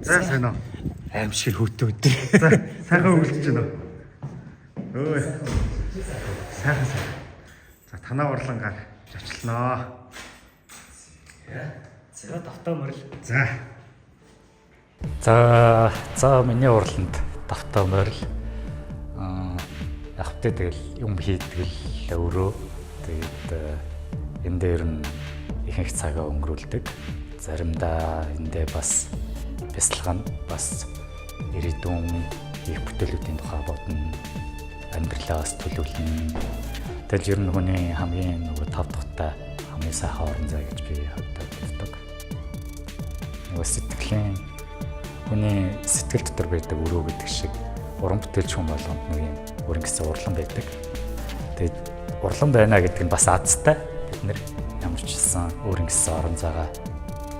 За сайн уу. Аимшиг хөтөө өдөр. За сайхан үлдэж байна уу? Өө. Сайхан. За танаа урлангаар очлоноо. За давтаамар л. За миний урланд давтаамар л. Яг тэ тэгэл юм хийдгэл өөрөө тэгээд энэ дээр нь ихэнх цагаа өнгөрүүлдэг. Заримдаа эндээ бас бясалгана, бас ирээдүйн их бүтээлүүдийн тухай бодно, амьдралаа бас төлөвлөнө. Тэгэл ер нь хүний хамгийн нөгөө тав тухтай хамгийн сайхан орон зай гэж би боддог. Нөгөө сэтгэлийн хүний сэтгэл дотор байдаг өрөө гэдэг шиг уран бүтээлч хүн болгонд нэг юм өрн гэсэн урлан байдаг. Тэгээд урлан байна гэдэг нь бас азтай. Бид нэр ямар ч хэлсэн өрн гэсэн орон зайгаа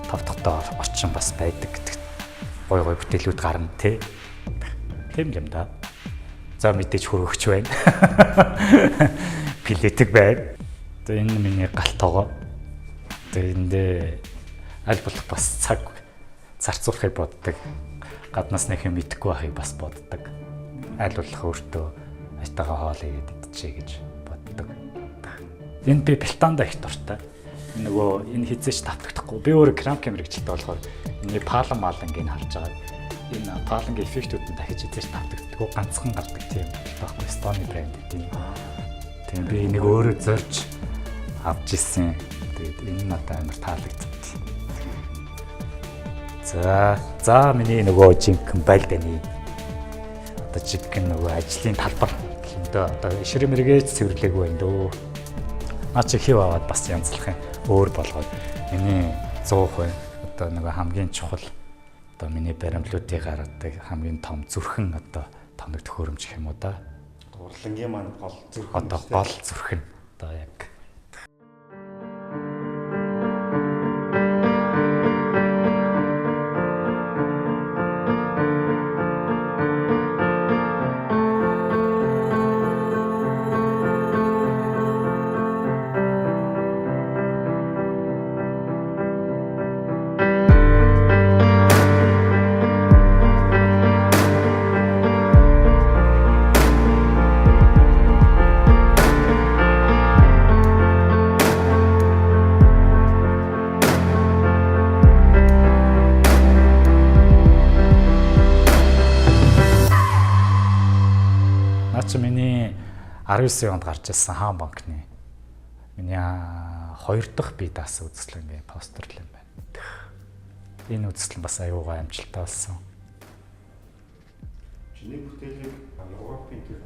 тав тухтай орчин бас байдаг гэдэг гой бүтээлүүд гарна тийм юм да. За мэдээж хөргөгч байна. Пилетик байна. Тэгээ энэ миний галт тоогоо. Тэгээ эндээ аль болох бас цаг зарцуулахыг боддог. Гаднаас нэг юм идэхгүй байхыг бас боддог. Аль болох өөртөө айтайгаа хоол игээд идчихье гэж боддог. Энд би бэлтаанда их дуртай. Нөгөө энэ хизээч тавтагдахгүй. Би өөрөө крам мэрэгчлээ болохоор энэ палан малангийг харж байгаа. Энэ палангийн эффектүүд нь дахиж хизээч тавтагддаг. Ганцхан гардаг тийм байхгүй Стоны брэнд тийм. Тийм би энийг өөрөө зорж авч ирсэн. Тэгээд энэ надад амар таалагдсан. За миний нөгөө жинхэнэ байлдааны одоо жинхэнэ нөгөө ажлын талбар гэмдээ одоо ишрэ мэрэгэж цэвэрлээгүй байна дөө. Наа чи хив аваад бас янзлах юм өөр болгоод миний 100% одоо нөгөө хамгийн чухал одоо миний баримлуудыг гаргадаг хамгийн том зүрхэн одоо тоног төхөөрөмж гэх юм уу да. Урлангийн маань гол зүрхэн одоо гол зүрхэн одоо яг миний 19 онд гарч ирсэн хаан банкны миний 2 дахь бие даасан үзэсгэлэнгийн постерлэн байна. Энэ үзэсгэлэн бас аюугаа амжилттай болсон. Чиний бүтээлийг Европын тэр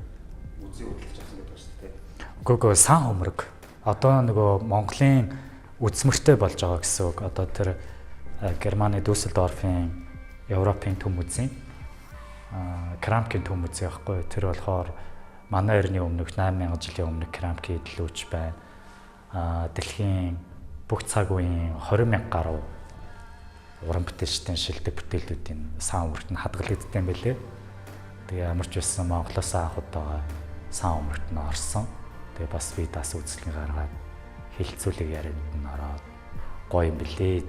үзий хөдөлж авсан гэдэг байна шүү дээ. Үгүй сан хөмрөг. Одоо нөгөө Монголын үзмэртэй болж байгаа гэсэн үг. Одоо тэр Германы Дюссельдорфын Европын төм үзийн Крамкийн төм үзий байхгүй. Тэр болохоор манай эртний өмнөх 8000 жилийн өмнөх Крамкийн идэлүүч байна. Дэлхийн бүх цаг үеийн 20,000 гаруй уран бүтээлчдийн шилдэг бүтээлүүдийн сан өмөрт нь хадгалагдсан юм билээ. Тэгээ ямар ч байсан Монголоос анх удаага сан өмөрт нь орсон. Тэгээ бас би дас үзлэг гаргаад хилцүүлэг яриад нь ороод гоё юм билээ.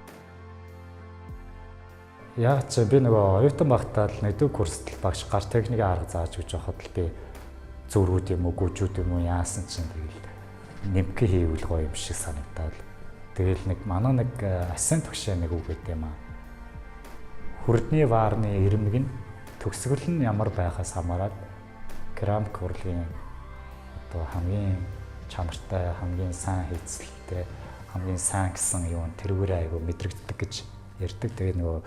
Яг ч би нөгөө оюутан багтаа л нэгдүгээр курст багш гар техникийн арга зааж өгч байхад л би зүрүүд юм уу гүжүүд юм уу яасан чинь тэгэл нэмхэ хийвэл гоё юм шиг санагдаад. Тэгэл нэг манай нэг асын төгшөө нэг үг гэдэг юм аа. Хүрдний ваарны ирмэг нь төгсгөл нь ямар байхаас хамаарат керамик урлагийн одоо хамгийн чанартай, хамгийн сайн хийцэлтэй, хамгийн сайн гэсэн юм тэрүүгээр айгу мэдрэгддэг гэж ярьдаг. Тэгээ нөгөө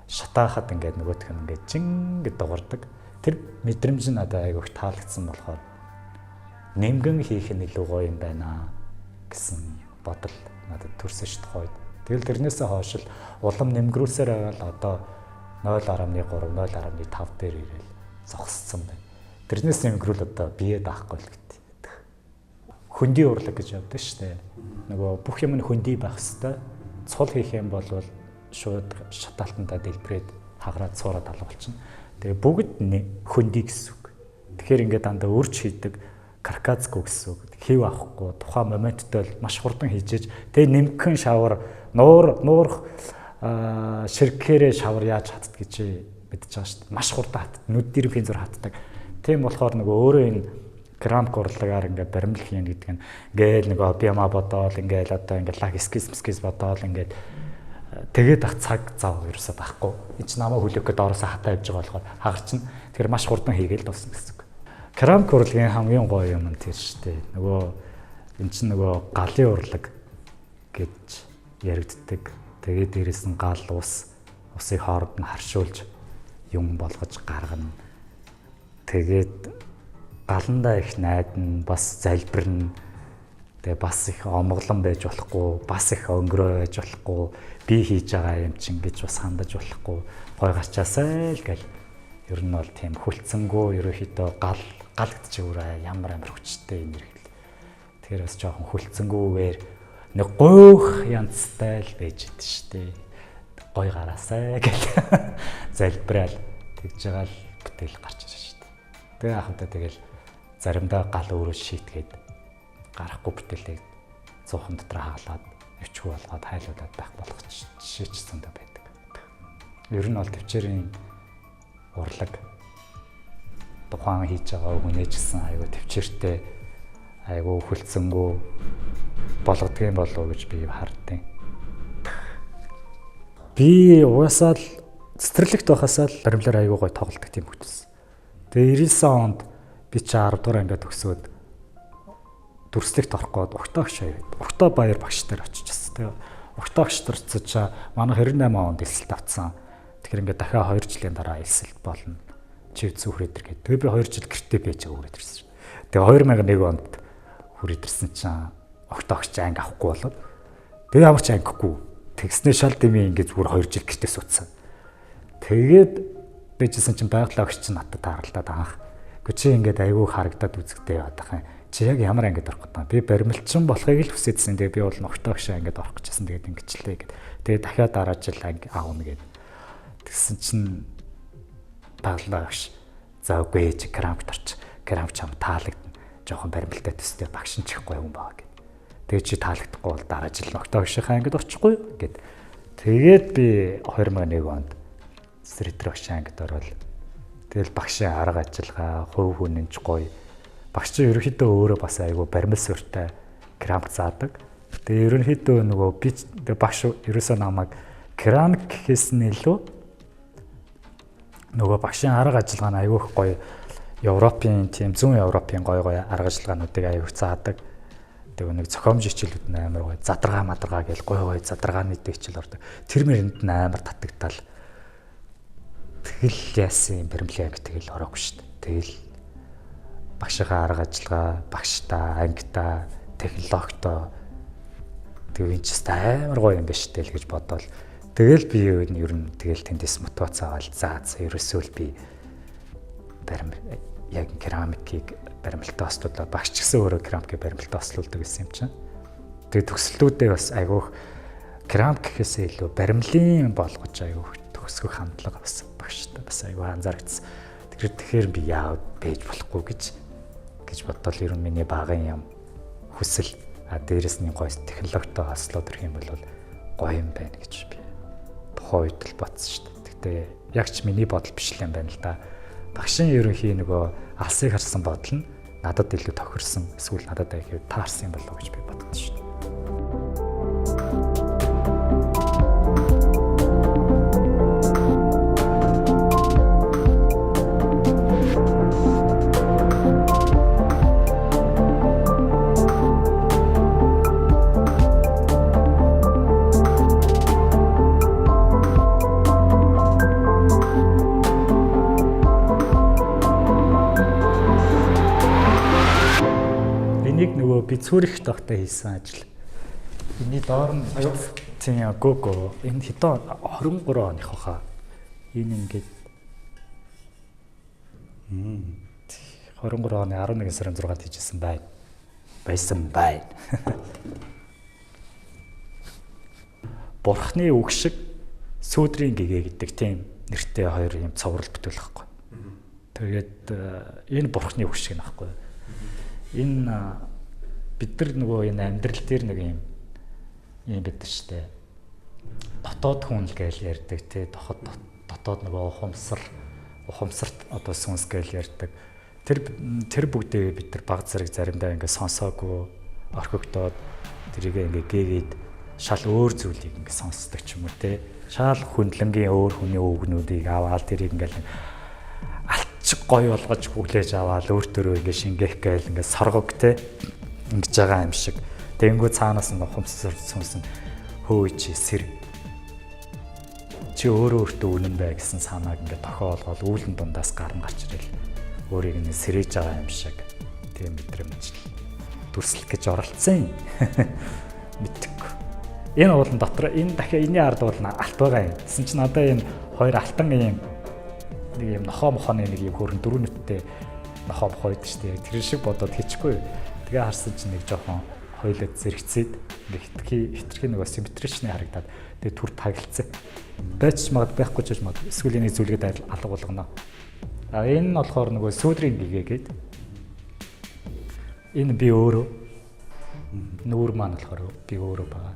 шатаахад ингээд нөгөөх нь ингээд жингэд дуурдаг. Тэр мэдрэмж нь надад айгу их таалагдсан болохоор нэмгэн хийх нь илүү гоё юм байна гэсэн бодол надад төрсөн шүү дээ. Тэгэл тэрнээсээ хойш л улам нэмгрүүлсээр байгаад одоо 0.3, 0.5 дээр ирээл зогссон байна. Тэрнээс нэмгрүүл одоо бие даахгүй л гэдэг. Хөндөй урлаг гэж явдаг шүү дээ. Нөгөө бүх юм нь хөндөй байх хэвээр. Цул хийх юм бол шууд шатаалтандаа дэлбрээд хагараад цуураад алгуулчихна. Тэгээ бүгд хөндөй гэсэн үг. Тэгэхээр ингээд дандаа өрч хийдэг каркацгүй гэсэн үг. Хив авахгүй тухайн моменттой л маш хурдан хийжээж тэгээ нэмгэн шавар нуурах ширхгээрээ шавар яаж хатдаг гэж мэдчихэж байгаа шүү дээ. Маш хурдан хатдаг. Нүд дэрвхийн зур хатдаг. Тийм болохоор нөгөө өөрөө энэ керамик урлагаар ингээд баримлах юм гэдэг нь ингээл нөгөө биама бодоол ингээл одоо ингээд лаг скис бодоол ингээд тэгээд ах цаг зав ерөөсөө байхгүй. Энд чинь намайг хүлээх гээд ороосоо хатаа явж байгаа болохоор хагарч нь тэгэхээр маш хурдан хийгээл дуусна гэсэн үг. Керамик урлагийн хамгийн гоё юм нь тэр шүү дээ. Нөгөө эн чинь нөгөө галын урлаг гэж яригддаг. Тэгээд дээрэс нь гал усыг хоорд нь харшуулж юм болгож гаргана. Тэгээд галандаа их найдна, бас залбирна. Тэгээ бас их омглон байж болохгүй, бас их өнгөрөө байж болохгүй, би хийж байгаа юм чинь гэж бас хандаж болохгүй. Гой гарчаасай л гэл. Ер нь бол тийм хүлцэнгүү ерөөхдөө гал гэдчих өөрөө ямар хүчтэй юм хэрэг. Тэгэхээр бас жоохон хүлцэнгүүгээр нэг гойх янзтай л байж идэв штэ. Гой гараасай гэл залбираал тэгж байгаа л бүтээл гарч ирж штэ. Тэгээ ахвтаа тэгэл заримдаа гал өөрөө шийтгээд гарахгүй бүтээлийг 100хан дотор хаалаад өвчгүй болгоод хайлуулад байх болгоч жишээчсэн дэ байдаг. Ер нь бол төвчээрийн урлаг тухайн хийж байгаа хүнээж гисэн айгүй төвчээртэй айгүй хүлцэнгүү болгодгийн болов уу гэж би хардیں۔ Би угаасаа л цэцэрлэгт байхасаа л баримлаар айгүй гой тоглолдог тийм хүмүүс. Тэгээ 99 онд би чи 10 дугаар ангид төгсөөд дүрслэгт орох гээд Угтаагш аваад Угтаа баяр багш нар очижсэн. Тэгээ Угтаагш төрцөж манай 28 онд элсэлт авцсан. Тэгэхээр ингээд дахиад 2 жилийн дараа элсэлт болно. Чи зүхрээд ир гээд. Тэгээ би 2 жил гэртээ байж өгөөд ирсэн. Тэгээ 2001 онд хүрээд ирсэн чинь Угтаагч анги авахгүй болоод тэгээ ямар ч ангихгүй. Тэгснээ шал дэмий ингээд зүгээр 2 жил гэртээ суудсан. Тэгээд бийжсэн чинь байгалийн огч надад тааралдаад анх. Чи ингээд айгүй харагдаад үзэгтэй яваад байгаа юм. Чи яг ямар ангид орох гэдэг. Би баримлчин болохыг л хүсэжсэн. Тэгээ би бол Угтаагш ангид орох гэжсэн. Тэгээд ингэчлээ гэд. Тэгээ дахиад дараа жил анги аавна гэд. Тэгсэн чинь байгалийн огч за үгүй чи керамикт орч. Керамик чам таалагдана. Жохон баримлтай төстэй багш нь чихгүй юм баа гэд. Тэгээ чи таалагдахгүй бол дараа жил Угтаагшийн ангид орчихгүй гэд. Тэгээд би 2001 онд Стритрэкш ангид ороод тэгэл багшийн арга ажиллагаа, хувь хүнэнч гоё. Багш чинь ерөнхийдөө өөрөө бас айгүй баримл суурьтай керамик заадаг. Тэгээ ерөнхийдөө нөгөө би багш ерөөсөө намайг керамик гэхээс нь илүү нөгөө багшийн арга ажиллагаа нь айгүй гоё. Европын тийм зүүн Европын гоё арга ажиллагаануудыг айгүй заадаг. Тэгээ нэг зохиомж хичээлүүд нь амар гоё. Задаргаа гэж гоё задаргааны хичээл ордог. Тэр мэрэнд нь амар татагдтал. Тэгэл яасан баримлын анги тэгэл ороогүй шүү дээ. Тэгэл багшийнхаа арга ажиллагаа, багштаа, ангитаа, технологитоо тэг энэ ч амар гоё юм байна шүү дээ л гэж бодоол. Тэгэл би ер нь тэгэл тэндээс мотивац аваад ерөөсөө л би яг керамикийг баримлалтаа ослуулаад багш ч гэсэн өөрөө керамикийг баримлалтаа ослуулдаг гэсэн юм чинь. Тэгээ төгсөлтүүдээ бас айгүйх керамик гэхээсээ илүү баримлын болгож айгүйх төгсгөх хандлага бас багштай бас айгүй анзаарчихсан. Тэгэхээр би яав байж болохгүй гэж бодвол ер нь миний багын юм хүсэл дээрэс нь гоё технологитой ослоод ирэх юм бол гоё юм байна гэж би тухайн үед л бодсон шүү дээ. Гэхдээ яг ч миний бодол биш л юм байна л да. Багшийн ерөнхий нөгөө алсыг харсан бодол нь надад илүү тохирсон эсвэл надад их таарсан юм болов уу гэж би бодсон шүү дээ. Би Цүрих тогтоо хийсэн ажил. Эний доор нь тийм гоо энэ хитон 23 оных хаа. Энэ ингээд 23 оны 11 сарын 6-нд хийжсэн байна. Байсан байна. Бурхны үг шиг сүүдрийн гэгээ гэдэг тийм нэртэй хоёр юм цоврал бүтээл байхгүй. Тэгээд энэ бурхны үг шиг нөхгүй. Энэ бид нар нөгөө энэ амьдрал дээр нэг юм бид штэ дотоод хүн л гээл ярьдаг тий дотоод нөгөө ухамсарт одоо сүнс гээл ярьдаг. Тэр бүгдээ бид нар баг зэрэг заримдаа ингээ сонсоогүй орхигдоод тэрийг ингээ гээгээд шал өөр зүйлийг ингээ сонсдог ч юм уу тий. Шал хүндлэнгийн өөр хүний үгнүүдийг аваад тэрийг ингээл алчиг гоё болгож хүлээж аваад өөртөө ингээ шингээх гээл ингээ соргог тий ингэж байгаа юм шиг. Тэнгүү цаанаас нь ухамсар сүнс нь хөөе чи сэр чи өөртөө үнэн бай гэсэн санааг ингээ тохиолгоод үүлэн дундаас гарна гарч ирэл өөрийг нь сэрэж байгаа юм шиг тийм мэдрэмж дүрслэх гэж оролцсон юм. Мэдхгүй. Энэ уулан дотор энэ дахиад энэний ард бол алт байгаа юм. Тэсэн чинь одоо энэ хоёр алтан юм нэг юм нохоо мохооны нэг юм хөрөн дөрөв нүттэй нохоо мохоо байдаг шүү дээ. Тэр шиг бодоод хийчихгүй. Тэгээ харсан чинь нэг жоохон хойлоод зэрэгцээд ингээ хитрхи нөгөө симметричний харагдаад тэгээ түр таглцсан. Байж байхгүй ч магад эсвэл энийг зүлгээд алга болгоно. А энэ нь болохоор нөгөө сүүдрийн гэгээд энэ би өөрөө нүүр маань болохоор би өөрөө байгаа.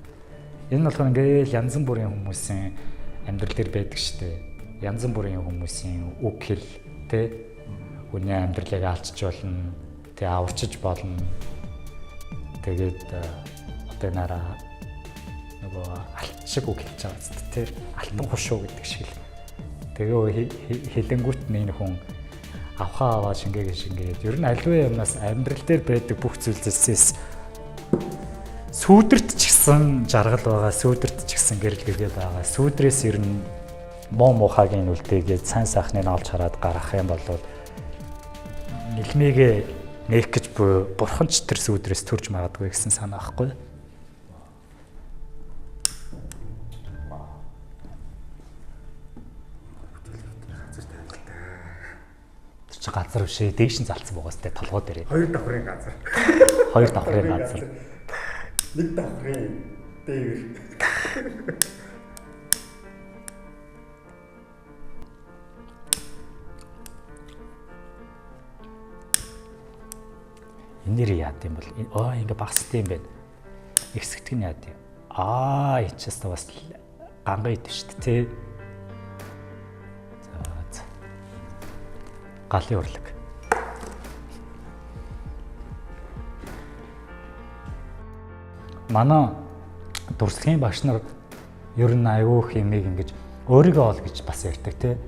Энэ нь болохоор ингээл янз бүрийн хүмүүсийн амьдрал дээр байдаг штеп. Янз бүрийн хүмүүсийн үг хэл тэ хүний амьдралыг алчж болно, тэ аварчиж болно. Тэгээд одоо нараа нөгөө алчиг үг хэлж байгаа зү тэ алтан хушуу гэдэг шиг л. Тэгээ хэлэнгүүт нэг хүн аваа шингээд ер нь аливаа юмнаас амьдрал дээр байдаг бүх зүйлсээс сүүдэрт ч гэсэн жаргал байгаа, сүүдэрт ч гэсэн гэрэл гэгээ байгаа. Сүүдрээс ер нь муухагийн үлдээгээд сайн сайхныг олж хараад гаргах юм бол нэлмигээ нээх гэж буй бурхан ч тэр сүүдрээс төрж магадгүй гэсэн санаа байхгүй. Газар бишээ дээш нь залцсан байгаа сте толгой дээр. Хоёр давхрын газар. Хоёр давхрын газар. Нэг давхрын дээр. Энээр яад юм бол ингээ багстай юм байна. Ихсэгдэх нь яад юм. Ичээс бас гангай идэв шүү дээ. Галын урлаг. Манай дурслагын багш нар ер нь аюу их юмыг ингэж өөрийгөө ол гэж бас ярьдаг тий.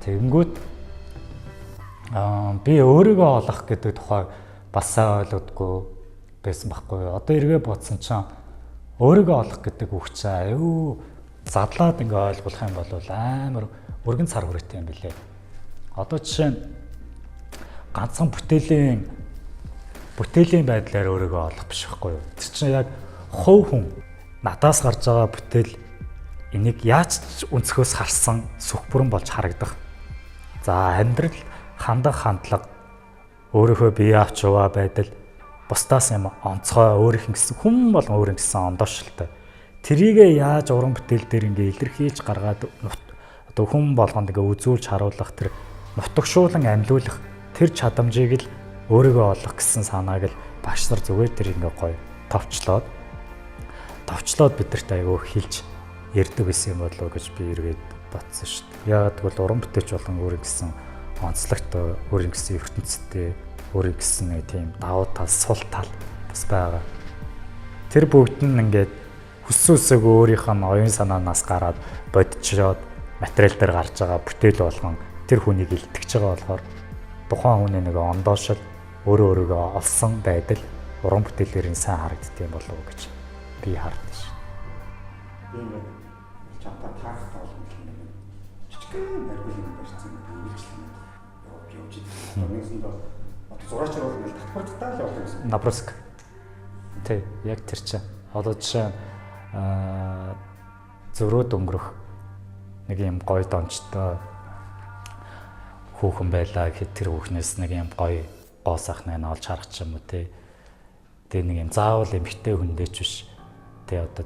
Тэгэнгүүт би өөрийгөө олох гэдэг тухай бас ойлгодгүй байсан байхгүй. Одоо эргээ бодсон чинь өөрийгөө олох гэдэг үг чинь аюу задлаад ингээ ойлгох юм бол амар өргөн цар хүрээтэй юм билээ. Одоо жишээ нь ганцхан бүтээлийн байдлаар өөрийгөө олох биш байхгүй юу? Тэр чинь яг хувь хүн надаас гарч байгаа бүтээл энийг яаж ч өнцгөөс харсан сүхбүрэн болж харагдах. За амьдрал хандлага өөрийнхөө бие авч яваа байдал бусдаас юм онцгой өөрийнх нь гэсэн хүн болон өөрийнх гэсэн ондоошилтой. Тэрийгээ яаж уран бүтээл дээр ингээ илэрхийлж гаргаад одоо хүн болгонд ингээ үзүүлж харуулах тэр нутагшуулан амьлуулах тэр чадамжийг л өөрийгөө олох гэсэн санааг л багш нар зүгээр тэр ингээ гоё товчлоод бидэрт аягүй хэлж ярьдаг байсан юм болов уу гэж би эргээд батсан шүү дээ. Яагаад гэвэл уран бүтээч болон өөрийн гэсэн онцлогтой, өөрийн гэсэн ертөнцтэй, өөрийн гэсэн нэг тийм давуу тал, сул тал бас байгаа. Тэр бүгд нь ингээд хүссүүсээг өөрийнх нь оюун санаанаас гараад бодчихоод материал дээр гарч байгаа бүтээл болгон тэр хүнийг илтгэж байгаа болохоор тухайн хүний нэг ондоошил өөрөөгөө олсон байдал уран бүтээлээр нь сайн харагддаг юм болов уу гэж би хардсан шүү. Энэ чамтай таах болно гэх юм. Жижигхэн барилгын барьсан үйлчлэн явж байгаа. Нэгсэнд бол зураач бол ингээл татвартай л явах гэсэн. Наброск. Тэ яг тэр чинь. Одоо жишээ зөрөөд өнгөрөх нэг юм гоё дончтой хүүхэн байлаа гэхэд тэр хүүхнээс нэг юм гоё гоо сайхныг олж харах ч юм уу те. Тэгээ нэг юм заавал эмхтэй хүндээч биш. Тэгээ одоо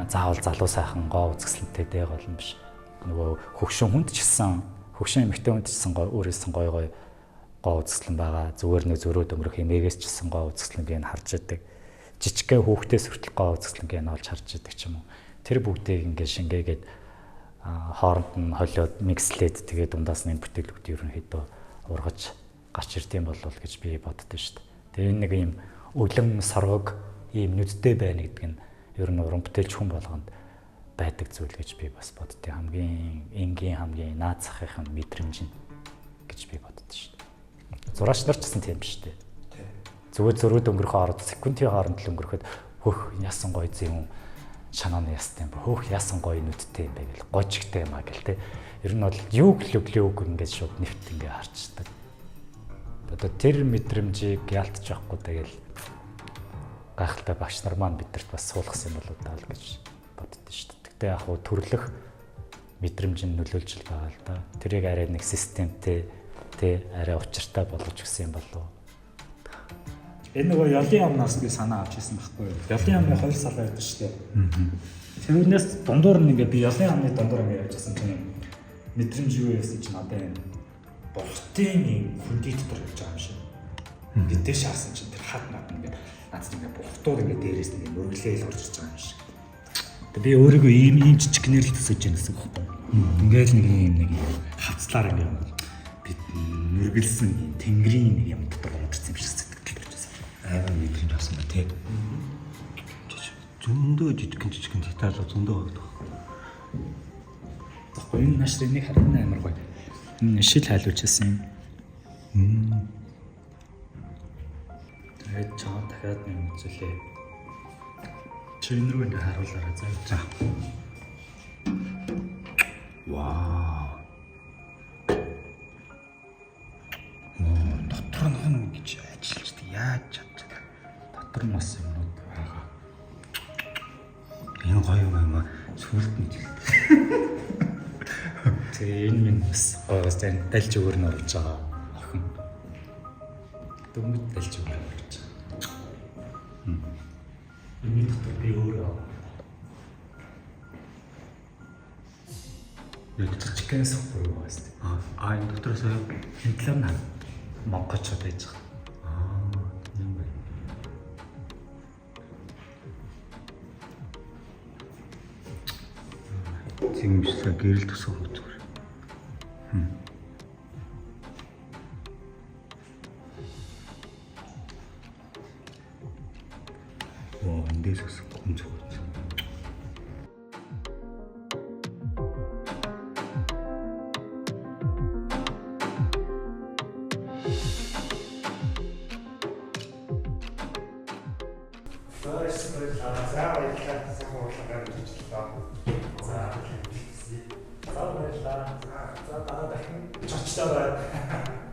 заавал залуу сайхан гоо үзэсгэлэнтэй дэг болно биш. Нөгөө хөгшин хүнд ч гэсэн хөгшин эмхтэй хүнд ч гэсэн гоё өөрөөсөн гоё гоо үзэсгэлэн байгаа. Зүгээр нэг зөрөөд өнгөрөх эмээгээс ч гэсэн гоо үзэсгэлэнгийг харж идэг. Жижигхэн хүүхдээс хүртэл гоо үзэсгэлэнгийг олж харж идэг ч юм уу. Тэр бүгдийг ингээд шингээгээд хооронд нь холиод микслээд тэгээд дундаас нь энэ бүтээлүүд ерөнхийдөө ургаж гарч ирдэм болов гэж би боддоо шүү дээ. Тэгээ энэ нэг юм өлөн соргог ийм нүдтэй байна гэдэг нь ер нь уран бүтээлч хүн болгонд байдаг зүйл гэж би бас боддоо. Хамгийн энгийн хамгийн наад захын мэдрэмж гэж би боддоо шүү дээ. Зураач нар ч гэсэн тийм шүү дээ. Зүгээр зөрүүд өнгөрөхөө ороод секундын хооронд л өнгөрөхөд хөх яасан гоё зэвүүн шанааны ястай юм ба хөөх яасан гоё нүдтэй юм бэ гэл гожигтэй юм а гэл те. Ер нь бол юг ингээд шууд нэвт ингээ харчдаг. Одоо тэр мэдрэмжийг яалтж байхгүй тэгэл гайхалтай багш нар маань бидэрт бас суулгасан юм болоо даа л гэж боддоо шүү дээ. Тэгтээ яг хуу төрлөх мэдрэмж нь нөлөөлж л байгаа л да. Тэрийг арай нэг системтэй тэ арай учиртай болгож өгсөн юм болоо. Энэ нөгөө ёлын амнаас би санаа авч ирсэн байхгүй юу? Ёлын амны 2 сар байдаг шүү дээ. Тэрнээс дундуур нь ингээ би ёлын амны дундуур ингээ явж байсан чинь мэдрэмж юу яасан чинь надад энэ бохтын юм хөндөй дотор явж байгаа юм шиг. Гэтээ шаарсан чинь тэр хад над ингээ надад ингээ бохтууд ингээ дээрээс ингээ мөрөглөөл орж ирж байгаа юм шиг. Тэгээ би өөрийгөө ийм жижигнэр л төсөж яана гэсэн үг байхгүй юу? Ингээл нэг хавцлаар ингээ бид мөрөглсөн юм тэнгэрийн нэг юм дотор орж ирсэн юм шиг аймаг мэдрэмж авсан ба тий. Зөндөө жижигэн деталь зөндөө байдаг. Тэгэхгүй энэ машрын нэг харин амар гоё. Энэ шил хайлуулчихсан юм. Тэгээд чаа дахиад нэг үзүүлээ. Чи энэ рүү ингээ харуулаарай заа. Вау. Дотор нь гэж ажиллаж яаж чадчих. Дотор нь бас юмнууд байгаа. Энэ гоё юм аа сүлд мэдлээ. Тэгээ энэ минь бас гоёс тань далж өгөр нь орж байгаа. Охин. Дөнгөж далж өгөр орж байгаа. Энэ дотор би өөрөө яг чичгэн сохор юу байна. Энэ дотроос энэ талаар нь монголчууд байж байгаа. Зэмжлээ гэрэл тусах зүгээр. Эндээс бас гүн зүгээр. За дараа дахин чочтой байна.